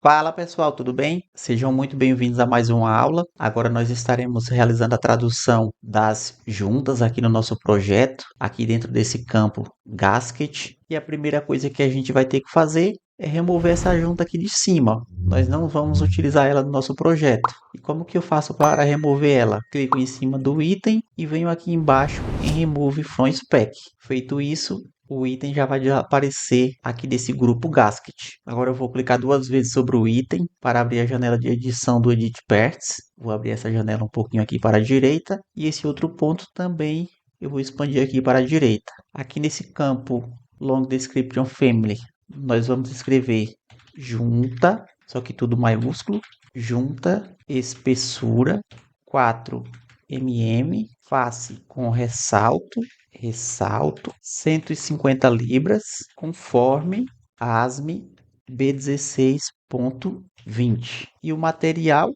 Fala pessoal, tudo bem? Sejam muito bem-vindos a mais uma aula. Agora nós estaremos realizando a tradução das juntas aqui no nosso projeto, aqui dentro desse campo Gasket. E a primeira coisa que a gente vai ter que fazer é remover essa junta aqui de cima, ó. Nós não vamos utilizar ela no nosso projeto. E como que eu faço para remover ela? Clico em cima do item e venho aqui embaixo em Remove from Spec. Feito isso, o item já vai aparecer aqui desse grupo Gasket. Agora eu vou clicar duas vezes sobre o item para abrir a janela de edição do Edit Parts. Vou abrir essa janela um pouquinho aqui para a direita e esse outro ponto também eu vou expandir aqui para a direita. Aqui nesse campo Long Description Family, nós vamos escrever junta, só que tudo maiúsculo, junta espessura 4 mm, face com ressalto 150 libras, conforme ASME B16.20. E o material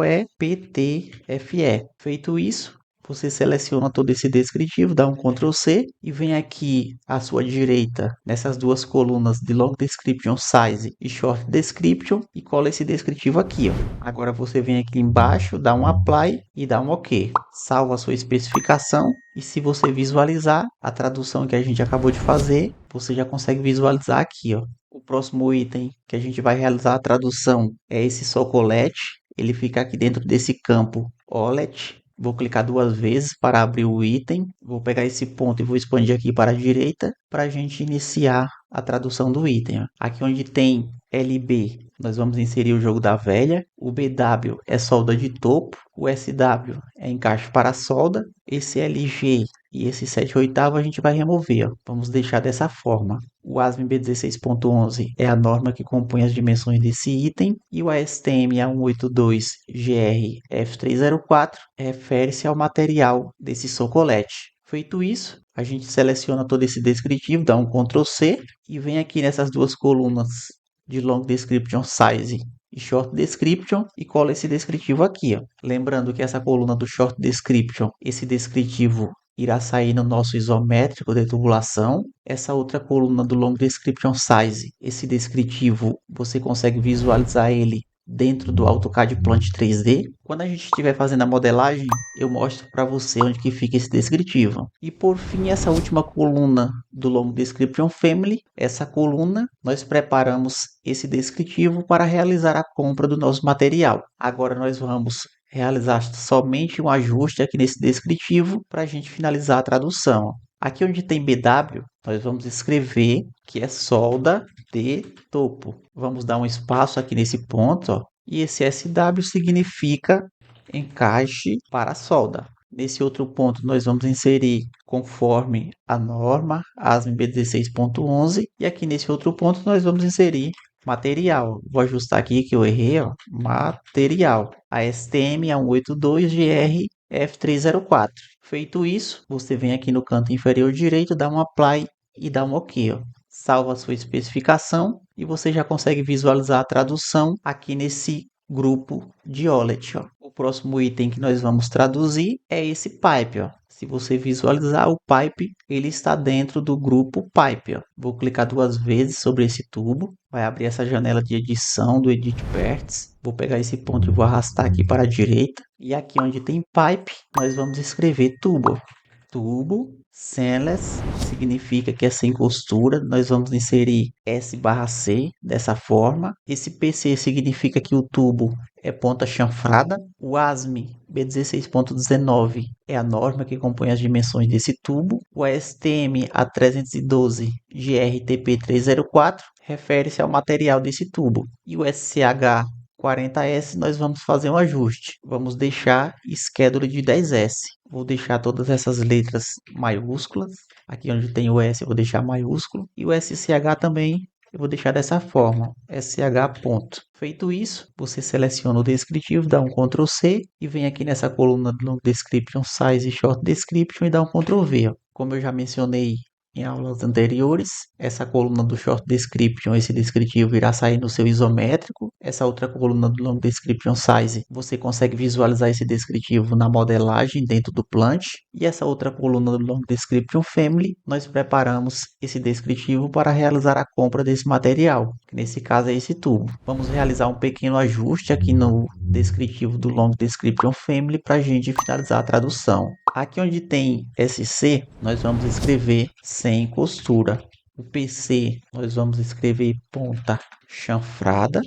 é PTFE. Feito isso, você seleciona todo esse descritivo, dá um Ctrl C e vem aqui à sua direita, nessas duas colunas de Long Description Size e Short Description e cola esse descritivo aqui, ó. Agora você vem aqui embaixo, dá um Apply e dá um OK. Salva a sua especificação e se você visualizar a tradução que a gente acabou de fazer, você já consegue visualizar aqui, ó. O próximo item que a gente vai realizar a tradução é esse socolete. Ele fica aqui dentro desse campo OLED. Vou clicar duas vezes para abrir o item. Vou pegar esse ponto e vou expandir aqui para a direita para a gente iniciar a tradução do item. Aqui onde tem LB, nós vamos inserir o jogo da velha. O BW é solda de topo. O SW é encaixe para solda. Esse LG e esse 7/8 a gente vai remover. Ó. Vamos deixar dessa forma. O ASME B16.11 é a norma que compõe as dimensões desse item. E o ASTM A182GR-F304 refere-se ao material desse socolete. Feito isso, a gente seleciona todo esse descritivo, dá um Ctrl C e vem aqui nessas duas colunas de Long Description Size e Short Description e cola esse descritivo aqui. Ó. Lembrando que essa coluna do Short Description, esse descritivo irá sair no nosso isométrico de tubulação. Essa outra coluna do Long Description Size, esse descritivo, você consegue visualizar ele dentro do AutoCAD Plant 3D. Quando a gente estiver fazendo a modelagem, eu mostro para você onde que fica esse descritivo. E por fim, essa última coluna do Long Description Family, essa coluna, nós preparamos esse descritivo para realizar a compra do nosso material. Agora nós vamos realizar somente um ajuste aqui nesse descritivo para a gente finalizar a tradução. Aqui onde tem BW, nós vamos escrever que é solda de topo. Vamos dar um espaço aqui nesse ponto, ó, e esse SW significa encaixe para solda. Nesse outro ponto, nós vamos inserir conforme a norma ASME B16.11 e aqui nesse outro ponto nós vamos inserir material. Vou ajustar aqui que eu errei, ó, material. A STM A182GR F304. Feito isso, você vem aqui no canto inferior direito, dá um Apply e dá um OK. Ó. Salva a sua especificação e você já consegue visualizar a tradução aqui nesse grupo de OLED. Ó. O próximo item que nós vamos traduzir é esse pipe. Ó. Se você visualizar o pipe, ele está dentro do grupo pipe. Ó. Vou clicar duas vezes sobre esse tubo. Vai abrir essa janela de edição do Edit Parts. Vou pegar esse ponto e vou arrastar aqui para a direita. E aqui onde tem pipe, nós vamos escrever tubo. Tubo, seamless, significa que é sem costura. Nós vamos inserir S/C dessa forma. Esse PC significa que o tubo é ponta chanfrada. O ASME B16.19 é a norma que compõe as dimensões desse tubo. O ASTM A312 GRTP304 refere-se ao material desse tubo. E o SCH 40S nós vamos fazer um ajuste. Vamos deixar schedule de 10S. Vou deixar todas essas letras maiúsculas. Aqui onde tem o S eu vou deixar maiúsculo. E o SCH também eu vou deixar dessa forma. SCH ponto. Feito isso, você seleciona o descritivo, dá um Ctrl C e vem aqui nessa coluna do Description Size e Short Description e dá um Ctrl V. Ó. Como eu já mencionei em aulas anteriores. Essa coluna do Short Description, esse descritivo irá sair no seu isométrico. Essa outra coluna do Long Description Size, você consegue visualizar esse descritivo na modelagem dentro do Plant. E essa outra coluna do Long Description Family, nós preparamos esse descritivo para realizar a compra desse material, que nesse caso é esse tubo. Vamos realizar um pequeno ajuste aqui no descritivo do Long Description Family para a gente finalizar a tradução. Aqui onde tem SC, nós vamos escrever sem costura. O PC, nós vamos escrever ponta chanfrada.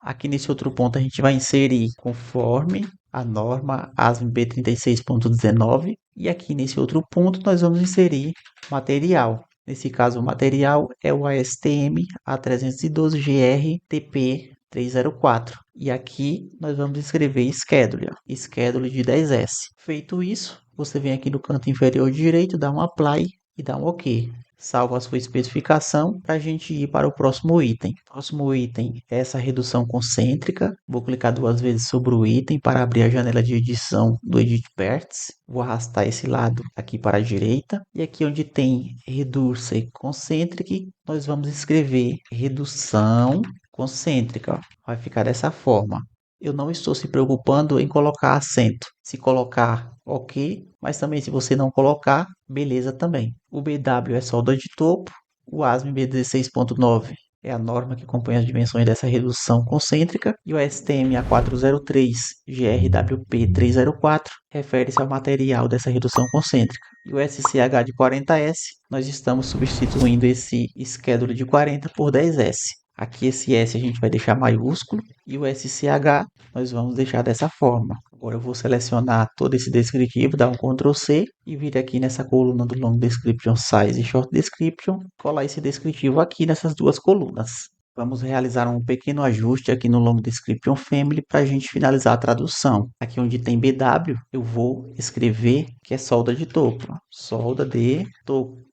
Aqui nesse outro ponto a gente vai inserir conforme a norma ASME B36.19. E aqui nesse outro ponto nós vamos inserir material. Nesse caso o material é o ASTM A312GR TP 304. E aqui nós vamos escrever schedule de 10S. Feito isso, você vem aqui no canto inferior direito, dá um apply e dá um OK. Salva a sua especificação para a gente ir para o próximo item. O próximo item é essa redução concêntrica. Vou clicar duas vezes sobre o item para abrir a janela de edição do Edit Parts. Vou arrastar esse lado aqui para a direita. E aqui onde tem Reduce Concentric, nós vamos escrever redução concêntrica. Vai ficar dessa forma. Eu não estou se preocupando em colocar acento. Se colocar, ok. Mas também se você não colocar, beleza também. O BW é solda de topo. O ASME B16.9 é a norma que acompanha as dimensões dessa redução concêntrica. E o STM A403 GRWP 304 refere-se ao material dessa redução concêntrica. E o SCH de 40S, nós estamos substituindo esse schedule de 40 por 10S. Aqui esse S a gente vai deixar maiúsculo e o SCH nós vamos deixar dessa forma. Agora eu vou selecionar todo esse descritivo, dar um Ctrl C e vir aqui nessa coluna do Long Description Size e Short Description, colar esse descritivo aqui nessas duas colunas. Vamos realizar um pequeno ajuste aqui no Long Description Family para a gente finalizar a tradução. Aqui onde tem BW, eu vou escrever que é solda de topo. Solda de topo.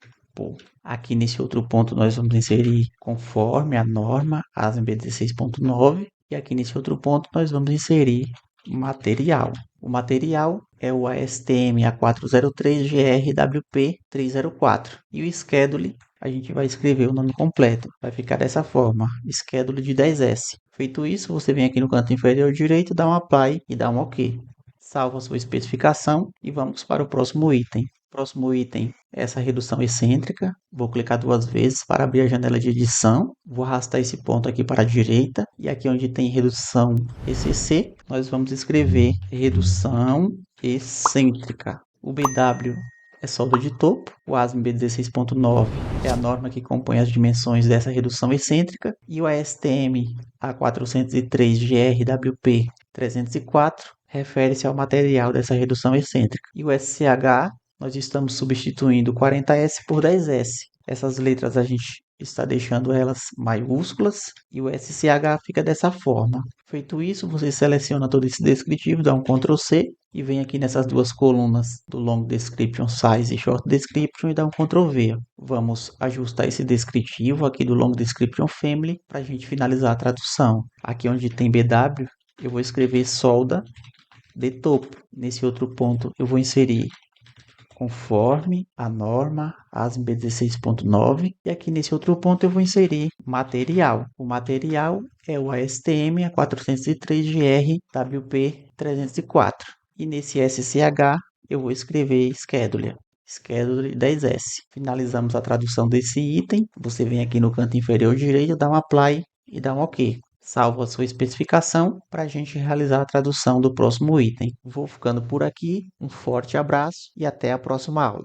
Aqui nesse outro ponto nós vamos inserir conforme a norma ASME B16.9 e aqui nesse outro ponto nós vamos inserir material. O material é o ASTM A403GRWP 304 e o schedule a gente vai escrever o nome completo. Vai ficar dessa forma, schedule de 10S. Feito isso, você vem aqui no canto inferior direito, dá um apply e dá um OK. Salva a sua especificação e vamos para o próximo item. Próximo item é essa redução excêntrica. Vou clicar duas vezes para abrir a janela de edição. Vou arrastar esse ponto aqui para a direita. E aqui onde tem redução ECC, nós vamos escrever redução excêntrica. O BW é solda de topo. O ASME B16.9 é a norma que compõe as dimensões dessa redução excêntrica. E o ASTM A403GRWP 304 refere-se ao material dessa redução excêntrica. E o SCH nós estamos substituindo 40S por 10S. Essas letras a gente está deixando elas maiúsculas e o SCH fica dessa forma. Feito isso, você seleciona todo esse descritivo, dá um Ctrl C e vem aqui nessas duas colunas do Long Description Size e Short Description e dá um Ctrl V. Vamos ajustar esse descritivo aqui do Long Description Family para a gente finalizar a tradução. Aqui onde tem BW, eu vou escrever solda de topo. Nesse outro ponto, eu vou inserir conforme a norma ASME B16.9 e aqui nesse outro ponto eu vou inserir material. O material é o ASTM A403GR WP 304 e nesse SCH eu vou escrever schedule 10S. Finalizamos a tradução desse item. Você vem aqui no canto inferior direito, dá um apply e dá um OK. Salva a sua especificação para a gente realizar a tradução do próximo item. Vou ficando por aqui, um forte abraço e até a próxima aula.